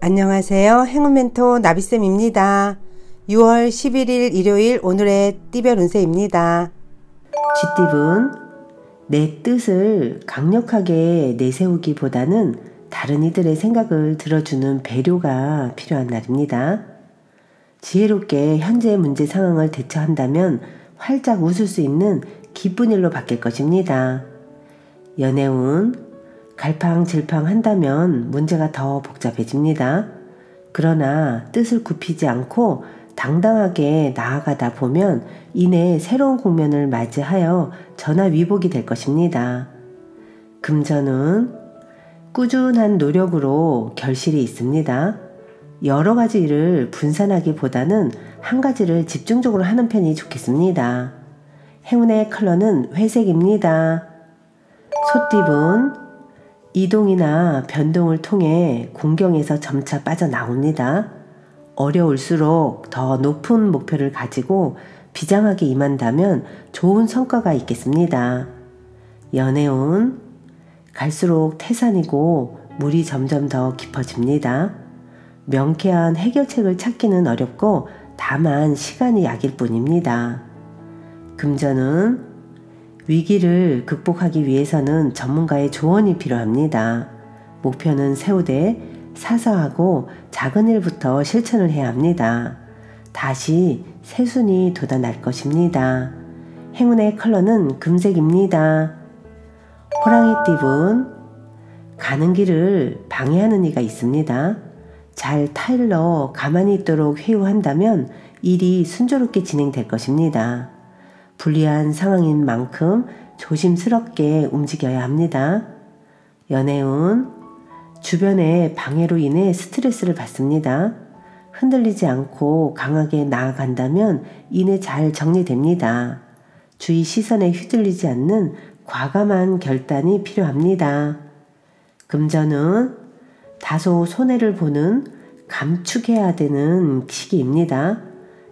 안녕하세요. 행운멘토 나비쌤입니다. 6월 11일 일요일 오늘의 띠별 운세입니다. 쥐띠분, 내 뜻을 강력하게 내세우기보다는 다른 이들의 생각을 들어주는 배려가 필요한 날입니다. 지혜롭게 현재의 문제 상황을 대처한다면 활짝 웃을 수 있는 기쁜 일로 바뀔 것입니다. 연애운, 갈팡질팡 한다면 문제가 더 복잡해집니다. 그러나 뜻을 굽히지 않고 당당하게 나아가다 보면 이내 새로운 국면을 맞이하여 전화위복이 될 것입니다. 금전은 꾸준한 노력으로 결실이 있습니다. 여러 가지 일을 분산하기보다는 한 가지를 집중적으로 하는 편이 좋겠습니다. 행운의 컬러는 회색입니다. 소띠분, 이동이나 변동을 통해 공경에서 점차 빠져나옵니다. 어려울수록 더 높은 목표를 가지고 비장하게 임한다면 좋은 성과가 있겠습니다. 연애운, 갈수록 태산이고 물이 점점 더 깊어집니다. 명쾌한 해결책을 찾기는 어렵고 다만 시간이 약일 뿐입니다. 금전은 위기를 극복하기 위해서는 전문가의 조언이 필요합니다. 목표는 세우되 사소하고 작은 일부터 실천을 해야 합니다. 다시 새순이 돋아날 것입니다. 행운의 컬러는 금색입니다. 호랑이띠분, 가는 길을 방해하는 이가 있습니다. 잘 타일러 가만히 있도록 회유한다면 일이 순조롭게 진행될 것입니다. 불리한 상황인 만큼 조심스럽게 움직여야 합니다. 연애운, 주변의 방해로 인해 스트레스를 받습니다. 흔들리지 않고 강하게 나아간다면 이내 잘 정리됩니다. 주위 시선에 휘둘리지 않는 과감한 결단이 필요합니다. 금전은 다소 손해를 보는 감축해야 되는 시기입니다.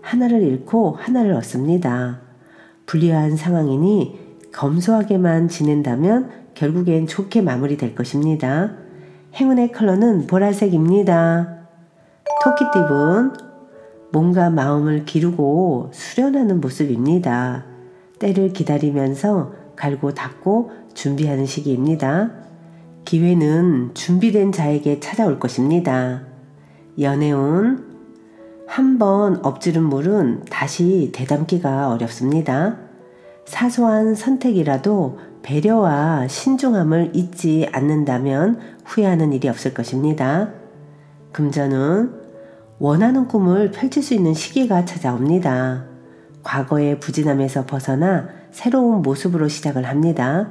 하나를 잃고 하나를 얻습니다. 불리한 상황이니 검소하게만 지낸다면 결국엔 좋게 마무리될 것입니다. 행운의 컬러는 보라색입니다. 토끼띠분, 몸과 마음을 기르고 수련하는 모습입니다. 때를 기다리면서 갈고 닦고 준비하는 시기입니다. 기회는 준비된 자에게 찾아올 것입니다. 연애운, 한번 엎지른 물은 다시 되담기가 어렵습니다. 사소한 선택이라도 배려와 신중함을 잊지 않는다면 후회하는 일이 없을 것입니다. 금전은 원하는 꿈을 펼칠 수 있는 시기가 찾아옵니다. 과거의 부진함에서 벗어나 새로운 모습으로 시작을 합니다.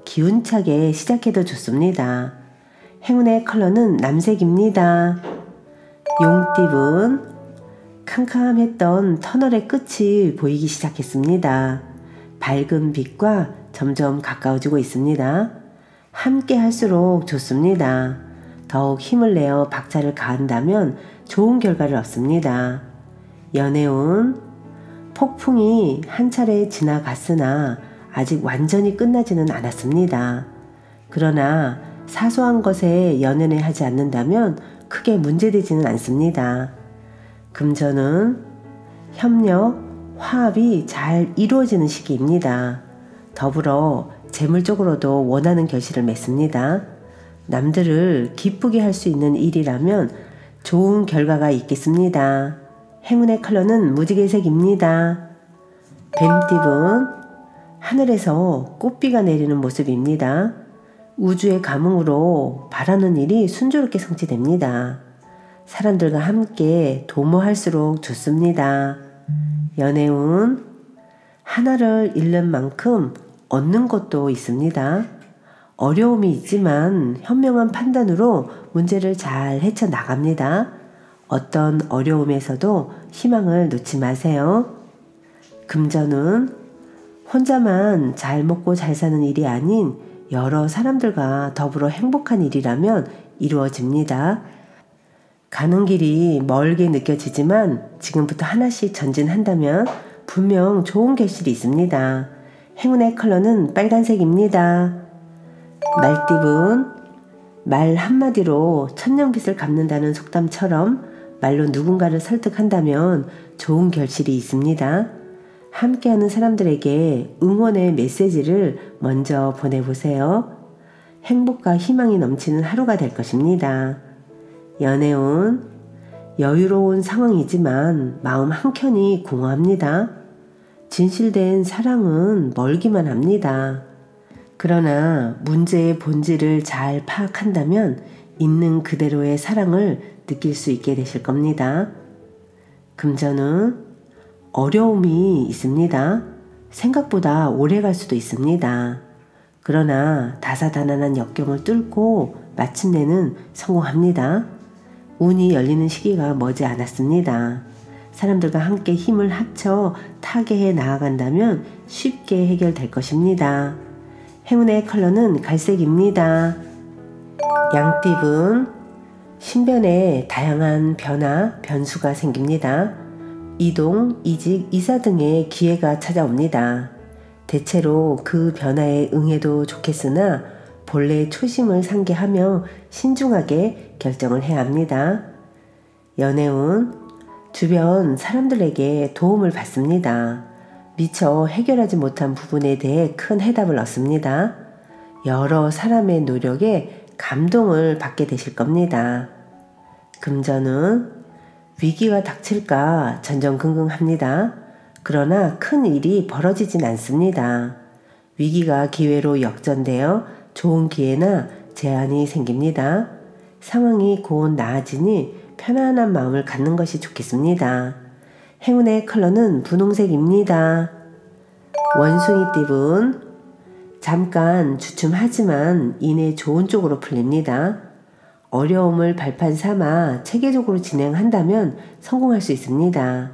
기운차게 시작해도 좋습니다. 행운의 컬러는 남색입니다. 용띠분, 캄캄했던 터널의 끝이 보이기 시작했습니다. 밝은 빛과 점점 가까워지고 있습니다. 함께 할수록 좋습니다. 더욱 힘을 내어 박차를 가한다면 좋은 결과를 얻습니다. 연애운, 폭풍이 한 차례 지나갔으나 아직 완전히 끝나지는 않았습니다. 그러나 사소한 것에 연연해 하지 않는다면 크게 문제되지는 않습니다. 금전은 협력, 화합이 잘 이루어지는 시기입니다. 더불어 재물적으로도 원하는 결실을 맺습니다. 남들을 기쁘게 할 수 있는 일이라면 좋은 결과가 있겠습니다. 행운의 컬러는 무지개색입니다. 뱀띠분, 하늘에서 꽃비가 내리는 모습입니다. 우주의 감흥으로 바라는 일이 순조롭게 성취됩니다. 사람들과 함께 도모할수록 좋습니다. 연애운, 하나를 잃는 만큼 얻는 것도 있습니다. 어려움이 있지만 현명한 판단으로 문제를 잘 헤쳐나갑니다. 어떤 어려움에서도 희망을 놓지 마세요. 금전은 혼자만 잘 먹고 잘 사는 일이 아닌 여러 사람들과 더불어 행복한 일이라면 이루어집니다. 가는 길이 멀게 느껴지지만 지금부터 하나씩 전진한다면 분명 좋은 결실이 있습니다. 행운의 컬러는 빨간색입니다. 말띠분, 말 한마디로 천냥빚을 갚는다는 속담처럼 말로 누군가를 설득한다면 좋은 결실이 있습니다. 함께하는 사람들에게 응원의 메시지를 먼저 보내보세요. 행복과 희망이 넘치는 하루가 될 것입니다. 연애운, 여유로운 상황이지만 마음 한켠이 공허합니다. 진실된 사랑은 멀기만 합니다. 그러나 문제의 본질을 잘 파악한다면 있는 그대로의 사랑을 느낄 수 있게 되실 겁니다. 금전은 어려움이 있습니다. 생각보다 오래 갈 수도 있습니다. 그러나 다사다난한 역경을 뚫고 마침내는 성공합니다. 운이 열리는 시기가 머지 않았습니다. 사람들과 함께 힘을 합쳐 타개해 나아간다면 쉽게 해결될 것입니다. 행운의 컬러는 갈색입니다. 양띠분, 신변에 다양한 변화, 변수가 생깁니다. 이동, 이직, 이사 등의 기회가 찾아옵니다. 대체로 그 변화에 응해도 좋겠으나 본래 초심을 상기하며 신중하게 결정을 해야 합니다. 연애운, 주변 사람들에게 도움을 받습니다. 미처 해결하지 못한 부분에 대해 큰 해답을 얻습니다. 여러 사람의 노력에 감동을 받게 되실 겁니다. 금전은 위기가 닥칠까 전전긍긍합니다. 그러나 큰 일이 벌어지진 않습니다. 위기가 기회로 역전되어 좋은 기회나 제안이 생깁니다. 상황이 곧 나아지니 편안한 마음을 갖는 것이 좋겠습니다. 행운의 컬러는 분홍색입니다. 원숭이띠분, 잠깐 주춤하지만 이내 좋은 쪽으로 풀립니다. 어려움을 발판 삼아 체계적으로 진행한다면 성공할 수 있습니다.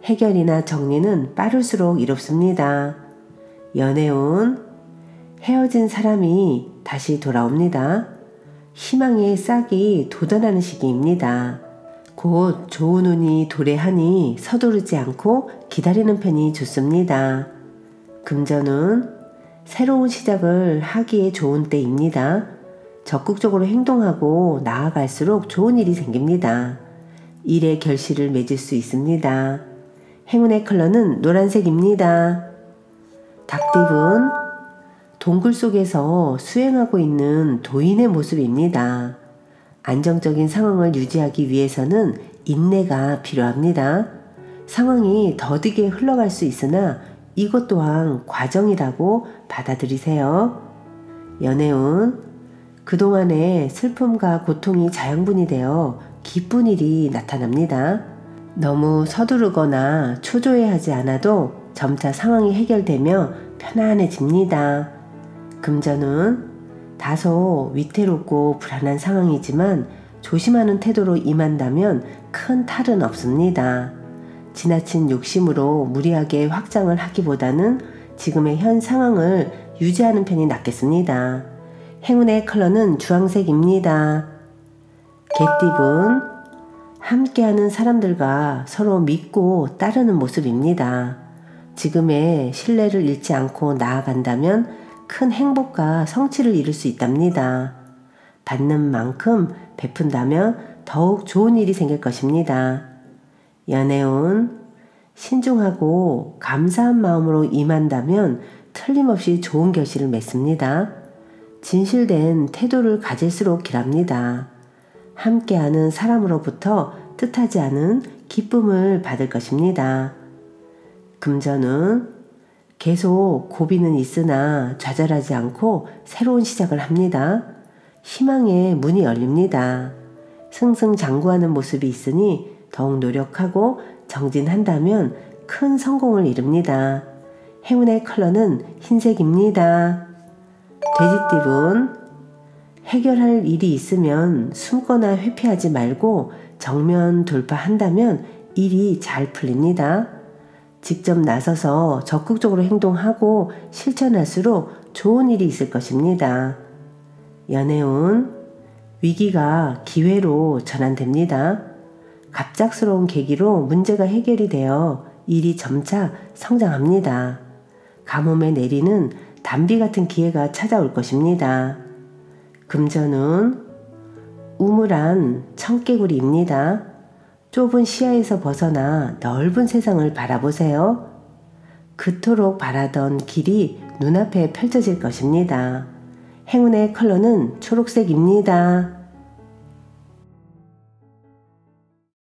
해결이나 정리는 빠를수록 이롭습니다. 연애운, 헤어진 사람이 다시 돌아옵니다. 희망의 싹이 돋아나는 시기입니다. 곧 좋은 운이 도래하니 서두르지 않고 기다리는 편이 좋습니다. 금전은 새로운 시작을 하기에 좋은 때입니다. 적극적으로 행동하고 나아갈수록 좋은 일이 생깁니다. 일의 결실을 맺을 수 있습니다. 행운의 컬러는 노란색입니다. 닭띠분, 동굴 속에서 수행하고 있는 도인의 모습입니다. 안정적인 상황을 유지하기 위해서는 인내가 필요합니다. 상황이 더디게 흘러갈 수 있으나 이것 또한 과정이라고 받아들이세요. 연애운, 그동안의 슬픔과 고통이 자양분이 되어 기쁜 일이 나타납니다. 너무 서두르거나 초조해하지 않아도 점차 상황이 해결되며 편안해집니다. 금전은 다소 위태롭고 불안한 상황이지만 조심하는 태도로 임한다면 큰 탈은 없습니다. 지나친 욕심으로 무리하게 확장을 하기보다는 지금의 현 상황을 유지하는 편이 낫겠습니다. 행운의 컬러는 주황색입니다. 개띠분, 함께하는 사람들과 서로 믿고 따르는 모습입니다. 지금의 신뢰를 잃지 않고 나아간다면 큰 행복과 성취를 이룰 수 있답니다. 받는 만큼 베푼다면 더욱 좋은 일이 생길 것입니다. 연애운, 신중하고 감사한 마음으로 임한다면 틀림없이 좋은 결실을 맺습니다. 진실된 태도를 가질수록 길합니다. 함께하는 사람으로부터 뜻하지 않은 기쁨을 받을 것입니다. 금전은 계속 고비는 있으나 좌절하지 않고 새로운 시작을 합니다. 희망의 문이 열립니다. 승승장구하는 모습이 있으니 더욱 노력하고 정진한다면 큰 성공을 이룹니다. 행운의 컬러는 흰색입니다. 돼지띠분, 해결할 일이 있으면 숨거나 회피하지 말고 정면 돌파한다면 일이 잘 풀립니다. 직접 나서서 적극적으로 행동하고 실천할수록 좋은 일이 있을 것입니다. 연애운, 위기가 기회로 전환됩니다. 갑작스러운 계기로 문제가 해결이 되어 일이 점차 성장합니다. 가뭄에 내리는 단비 같은 기회가 찾아올 것입니다. 금전운, 우물안 청개구리입니다. 좁은 시야에서 벗어나 넓은 세상을 바라보세요. 그토록 바라던 길이 눈앞에 펼쳐질 것입니다. 행운의 컬러는 초록색입니다.